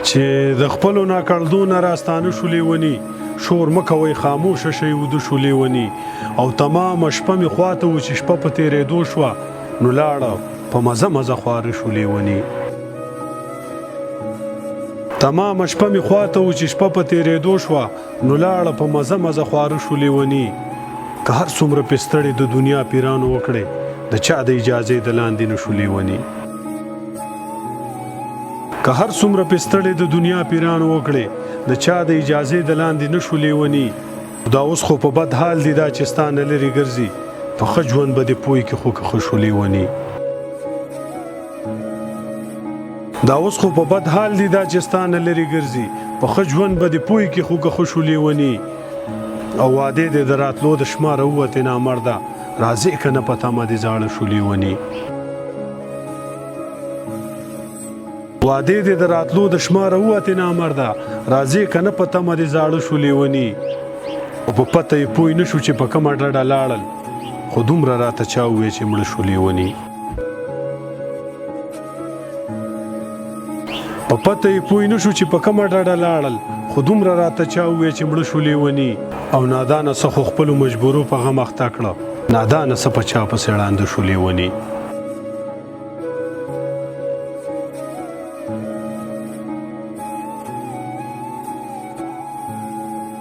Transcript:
چې د خپلو ناکړدو نه راستانه شولې ونی شور مه کوئ خاموشه شئ وده شولې ونی او تمامه شپه مې خواته و چې شپه په تېرېدو شوه نو لاړه په مزه مزه خواره شولې ونی تمامه شپه مې خواته و چې شپه په تېرېدو شوه نو لاړه په مزه مزه خواره شولې ونی که هر څومره پې ستړې د دنیا پیرانو وکړې د چا د اجازې د لاندې نه شولې ونی که هر څومره پې ستړې د دنیا پیرانو وکړې د چا د اجازې د لاندې نه شولې ونی دا اوس خو په بد حال دی دا چې ستا نه لرې ګرځي په ښه ژوند به دې پوی کې خو که ښه شولې ونی دا اوس خو په بد حال دی دا چې ستا نه لرې ګرځي په ښه ژوند به دې پوی کې خو که ښه شولې ونی او وعدې دې د راتلو د شماره ووتې نامرده راځې که نه په تمه دې زاړه شولې ونی وعدې دې د راتلو د شماره ووتې نامرده راځې که نه په تمه دې زاړه شولې ونی او په پته یې پوی نه شو چې په کومه ډډه لاړل خو دومره راته چا وویې چې مړه شولې ونی په پته یې پوی نه شو چې په کومه ډډه لاړل خو دومره راته چا وویې چې مړه شولې ونی او نادانه څه خو خپلو مجبورو په غم اخته کړه نادانه څه په چا پسې ړانده شولې ونی